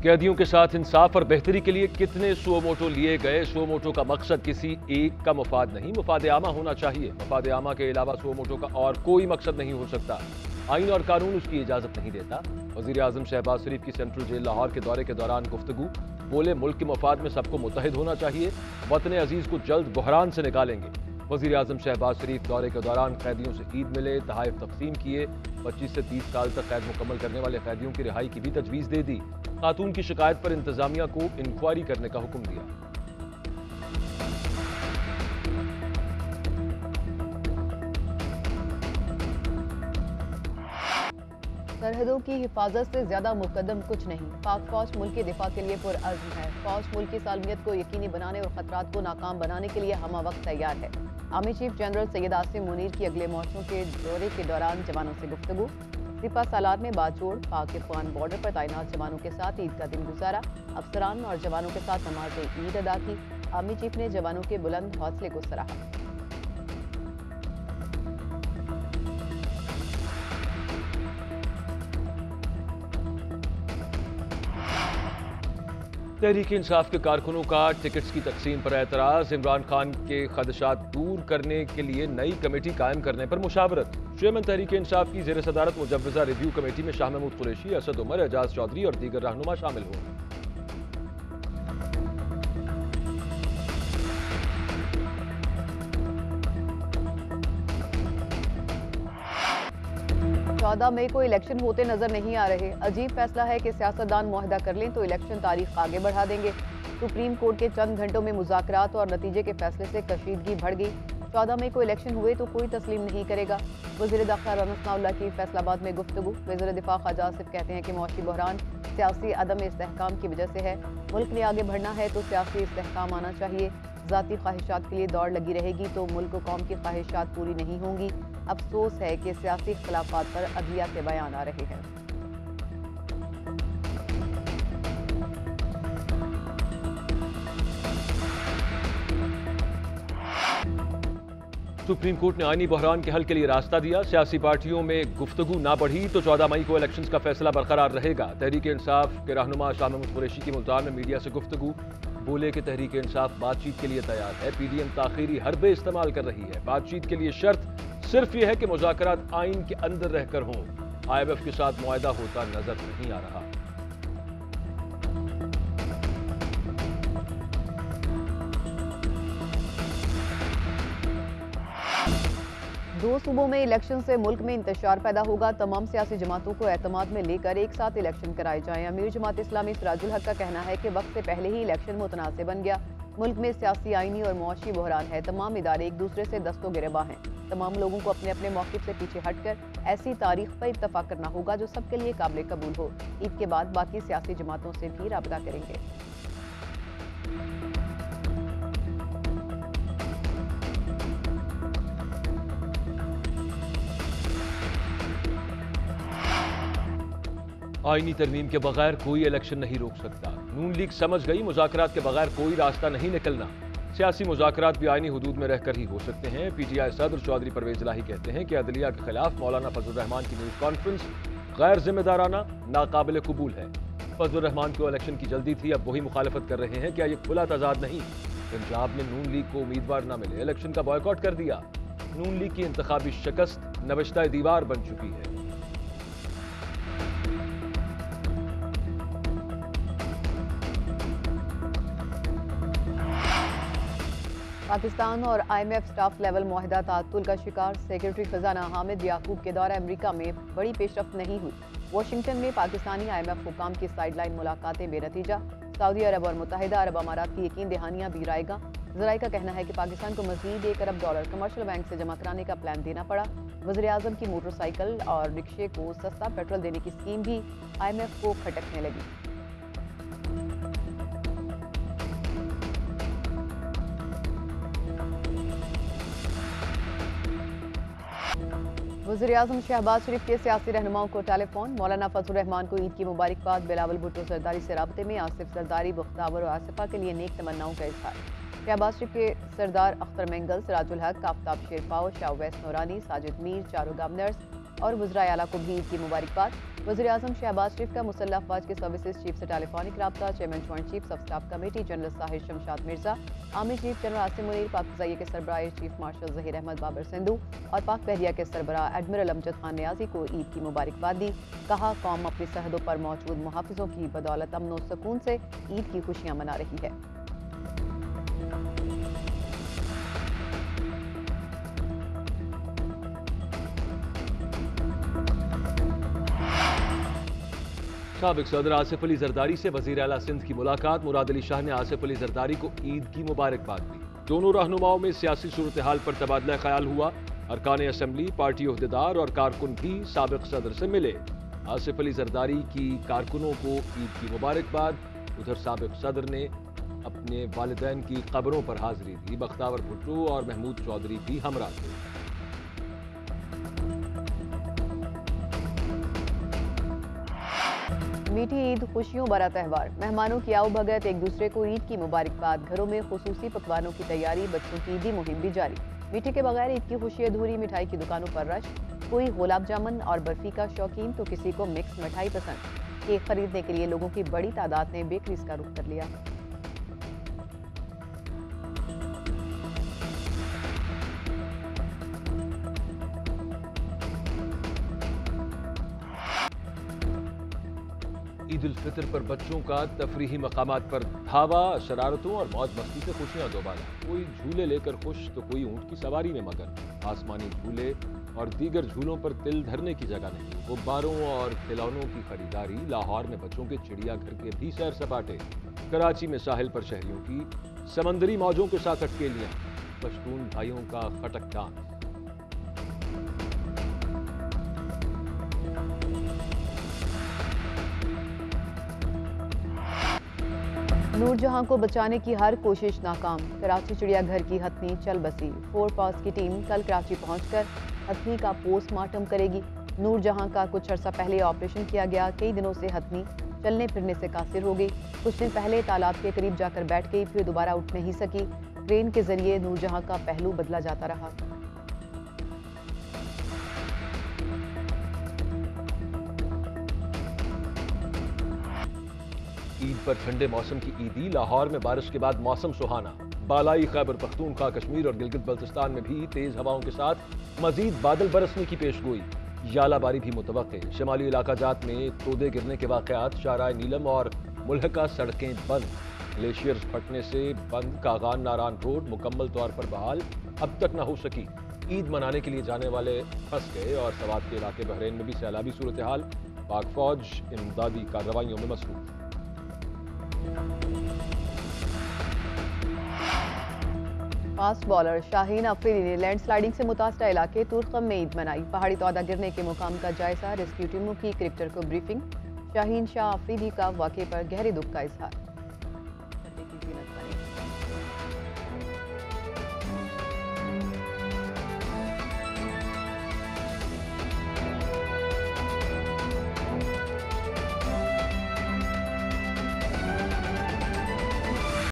कैदियों के साथ इंसाफ और बेहतरी के लिए कितने सुओ मोटो लिए गए। सुओ मोटो का मकसद किसी एक का मुफाद नहीं, मुफाद आमा होना चाहिए। मुफाद आमा के अलावा सुओ मोटो का और कोई मकसद नहीं हो सकता। आइन और कानून उसकी इजाजत नहीं देता। वजीर आजम शहबाज शरीफ की सेंट्रल जेल लाहौर के दौरे के दौरान गुफ्तगू, बोले मुल्क के मुफाद में सबको मुत्तहिद होना चाहिए, वतन अजीज को जल्द बहरान से निकालेंगे। वजीर आजम शहबाज शरीफ दौरे के दौरान कैदियों से ईद मिले, तहाइफ तकसीम किए। 25 से 30 साल तक कैद मुकम्मल करने वाले कैदियों की रिहाई की भी तजवीज़ दे दी। खातून की शिकायत पर इंतजामिया को इंक्वायरी करने का हुक्म दिया। सरहदों की हिफाजत से ज्यादा मुकदम कुछ नहीं। पाक फौज मुल्क के दिफा के लिए पुरअज़्म है। फौज मुल्क की सालमियत को यकीनी बनाने और खतरात को नाकाम बनाने के लिए हमा वक्त तैयार है। Army chief general Syed Asim Munir की अगले मोर्चों के दौरे के दौरान जवानों से गुफ्तगू। सिपा सालार में बातचोड़, पाक अफगान बॉर्डर पर तैनात जवानों के साथ ईद का दिन गुजारा। अफसरान और जवानों के साथ नमाज ईद अदा की। आर्मी चीफ ने जवानों के बुलंद हौसले को सराहा। तहरीक इंसाफ के कारकुनों का टिकट्स की तकसीम पर एतराज। इमरान खान के खदशात दूर करने के लिए नई कमेटी कायम करने पर मुशावरत। चेयरमैन तहरीक इंसाफ की जेर सदारत मुजव्वजा रिव्यू कमेटी में शाह महमूद कुरैशी, असद उमर, एजाज चौधरी और दीगर रहनुमा शामिल होंगे। चौदह मई को इलेक्शन होते नजर नहीं आ रहे। अजीब फैसला है कि सियासतदान मुआहदा कर लें तो इलेक्शन तारीख आगे बढ़ा देंगे। सुप्रीम कोर्ट के चंद घंटों में मुज़ाकरात और नतीजे के फैसले से कशीदगी बढ़ गई। 14 मई को इलेक्शन हुए तो कोई तस्लीम नहीं करेगा। वज़ीर दाखिला राना सनाउल्लाह की फैसलाबाद में गुफ्तगू। वज़ीर दिफा ख्वाजा आसिफ कहते हैं कि मौशी बहरान सियासी अदम इस्तेहकाम की वजह से है। मुल्क ने आगे बढ़ना है तो सियासी इस्तेहकाम आना चाहिए। ज़ाती ख्वाहिशात के लिए दौड़ लगी रहेगी तो मुल्क कौम की ख्वाहिशात पूरी नहीं होंगी। अफसोस है कि सियासी इख्तिलाफात पर अदलिया के बयान आ रहे हैं। सुप्रीम कोर्ट ने आईनी बहरान के हल के लिए रास्ता दिया। सियासी पार्टियों में गुफ्तगू ना बढ़ी तो 14 मई को इलेक्शंस का फैसला बरकरार रहेगा। तहरीक इंसाफ के रहनुमा शाह महमूद कुरैशी की मुल्तान में मीडिया से गुफ्तगू, बोले कि तहरीक इंसाफ बातचीत के लिए तैयार है। पीडीएम ताखीरी हरबे इस्तेमाल कर रही है। बातचीत के लिए शर्त सिर्फ यह है कि मुज़ाकरात आइन के अंदर रहकर हों। IMF के साथ मुआहदा होता नजर नहीं आ रहा। दो सूबों में इलेक्शन से मुल्क में इंतशार पैदा होगा। तमाम सियासी जमातों को एतमाद में लेकर एक साथ इलेक्शन कराए जाएं। अमीर जमात इस्लामी सिराजुल हक का कहना है कि वक्त से पहले ही इलेक्शन मुतनासिब बन गया। मुल्क में सियासी, आईनी और मुआशी बहरान है। तमाम इदारे एक दूसरे से दस्तो गिरबा हैं। तमाम लोगों को अपने अपने मौक़िफ़ से पीछे हटकर ऐसी तारीख पर इत्तफाक करना होगा जो सबके लिए काबिल कबूल हो। ईद के बाद बाकी सियासी जमातों से भी राबता करेंगे। आईनी तरमीम के बगैर कोई इलेक्शन नहीं रोक सकता। नून लीग समझ गई, मुज़ाकरात के बगैर कोई रास्ता नहीं निकलना। सियासी मुज़ाकरात भी आईनी हुदूद में रहकर ही हो सकते हैं। PTI सदर चौधरी परवेज इलाही कहते हैं कि अदलिया के खिलाफ मौलाना फजल रहमान की न्यूज़ कॉन्फ्रेंस गैर जिम्मेदाराना, नाकाबिल कबूल है। फजल रहमान को इलेक्शन की जल्दी थी, अब वही मुखालफत कर रहे हैं। क्या ये खुला तजाद नहीं? पंजाब में नून लीग को उम्मीदवार न मिले, इलेक्शन का बॉयकॉट कर दिया। नून लीग की इंतखाबी शिकस्त नविश्ता दीवार बन चुकी है। पाकिस्तान और IMF स्टाफ लेवल मुआहदा ताअत्तुल का शिकार। सेक्रेटरी खजाना हामिद याकूब के दौरा अमेरिका में बड़ी पेशरफ्त नहीं हुई। वाशिंगटन में पाकिस्तानी IMF हुकाम की साइडलाइन मुलाकातें बेनतीजा। सऊदी अरब और मुत्तहिदा अरब अमारात की यकीन दहानियां भी रायगा। ज़राए का कहना है कि पाकिस्तान को मज़ीद $1 अरब कमर्शियल बैंक से जमा कराने का प्लान देना पड़ा। वज़ीर आज़म की मोटरसाइकिल और रिक्शे को सस्ता पेट्रोल देने की स्कीम भी IMF को खटकने लगी। वज़ीर आज़म शहबाज शरीफ के सियासी रहनुमाओं को टेलीफोन। मौलाना फजल रहमान को ईद की मुबारकबाद। बिलावल भुट्टो सरदारी से राब्ते में। आसिफ सरदारी, बख्तावर और आसिफा के लिए नेक तमन्नाओं का इजहार। शहबाज शरीफ के सरदार अख्तर मेंगल, सिराजुल हक, आफ्ताब शेरपाव, शाह वैस नूरानी, साजिद मीर, चारों गवर्नर्स और वज़राए आला को भी ईद की मुबारकबाद। वज़ीर आज़म शहबाज शरीफ का मुसल्लह अफवाज के सर्विसेज चीफ से टेलीफोनिक रब्ता। Chairman joint chief of staff committee general Sahir Shamshad Mirza, army chief general Asim Munir, Pak फ़ज़ाइया के सरबराह air chief marshal Zaheer Ahmad Babar Sidhu और पाक बहरिया के सरबराह एडमिरल अमजद खान नियाजी को ईद की मुबारकबाद दी। कहा, कौम अपनी सरहदों पर मौजूद मुहाफ़िज़ों की बदौलत अमन और सुकून से ईद की खुशियाँ मना रही है। साबिक सदर आसिफ अली जरदारी से वजीर आला सिंध की मुलाकात। मुराद अली शाह ने आसिफ अली जरदारी को ईद की मुबारकबाद दी। दोनों रहनुमाओं में सियासी सूरत हाल पर तबादला ख्याल हुआ। अरकान असम्बली, पार्टी ओहदेदार और कारकुन भी साबिक सदर से मिले। आसिफ अली जरदारी की कारकुनों को ईद की मुबारकबाद। उधर साबिक सदर ने अपने वालिदैन की कब्रों पर हाजिरी दी। बख्तावर भुट्टो और महमूद चौधरी भी हमरा थे। मीठी ईद, खुशियों भरा त्यौहार, मेहमानों की आओभगत, एक दूसरे को ईद की मुबारकबाद। घरों में खुसूसी पकवानों की तैयारी, बच्चों की ईदी मुहिम भी जारी। मीठी के बगैर ईद की खुशी अधूरी। मिठाई की दुकानों पर रश, कोई गुलाब जामुन और बर्फी का शौकीन तो किसी को मिक्स मिठाई पसंद। केक खरीदने के लिए लोगों की बड़ी तादाद ने बेकरीज का रुख कर लिया। ईद उल फितर पर बच्चों का तफरीही मकामात पर धावा, शरारतों और मौज मस्ती से खुशियां दोबारा। कोई झूले लेकर खुश तो कोई ऊंट की सवारी में मगन। आसमानी झूले और दीगर झूलों पर तिल धरने की जगह नहीं। गुब्बारों और खिलौनों की खरीदारी। लाहौर में बच्चों के चिड़ियाघर के भी सैर सपाटे। कराची में साहिल पर शहरियों की समंदरी मौजों के साथ अटकेलियां। पश्तून भाइयों का खटक डांस। नूरजहां को बचाने की हर कोशिश नाकाम। कराची चिड़ियाघर की हथनी चल बसी। 4 पास की टीम कल कराची पहुंचकर हथनी का पोस्टमार्टम करेगी। नूरजहां का कुछ अर्सा पहले ऑपरेशन किया गया। कई दिनों से हथनी चलने फिरने से कासिर हो गई। कुछ दिन पहले तालाब के करीब जाकर बैठ गई, फिर दोबारा उठ नहीं सकी। क्रेन के जरिए नूरजहां का पहलू बदला जाता रहा। ईद पर ठंडे मौसम की ईदी। लाहौर में बारिश के बाद मौसम सुहाना। बालाई खैबर पख्तूनख्वा, कश्मीर और गिलगित बल्तिस्तान में भी तेज हवाओं के साथ मजीद बादल बरसने की पेशगोई। यालाबारी भी मुतवक्के। शमाली इलाका जात में तोदे गिरने के वाकयात। शाहराह नीलम और मुल्हका सड़कें बंद। ग्लेशियर फटने से बंद कागान नारान रोड मुकम्मल तौर पर बहाल अब तक न हो सकी। ईद मनाने के लिए जाने वाले फंस गए। और सवात के इलाके बहरीन में भी सैलाबी सूरत हाल। पाक फौज इमदादी कार्रवाइयों में मसरूफ। फास्ट बॉलर शाहीन अफरीदी ने लैंडस्लाइडिंग से मुतासरा इलाके तुर्कम में ईद मनाई। पहाड़ी तौदा गिरने के मुकाम का जायजा। रेस्क्यू टीमों की क्रिकेटर को ब्रीफिंग। शाहीन शाह अफरीदी का वाक़े पर गहरे दुख का इजहार।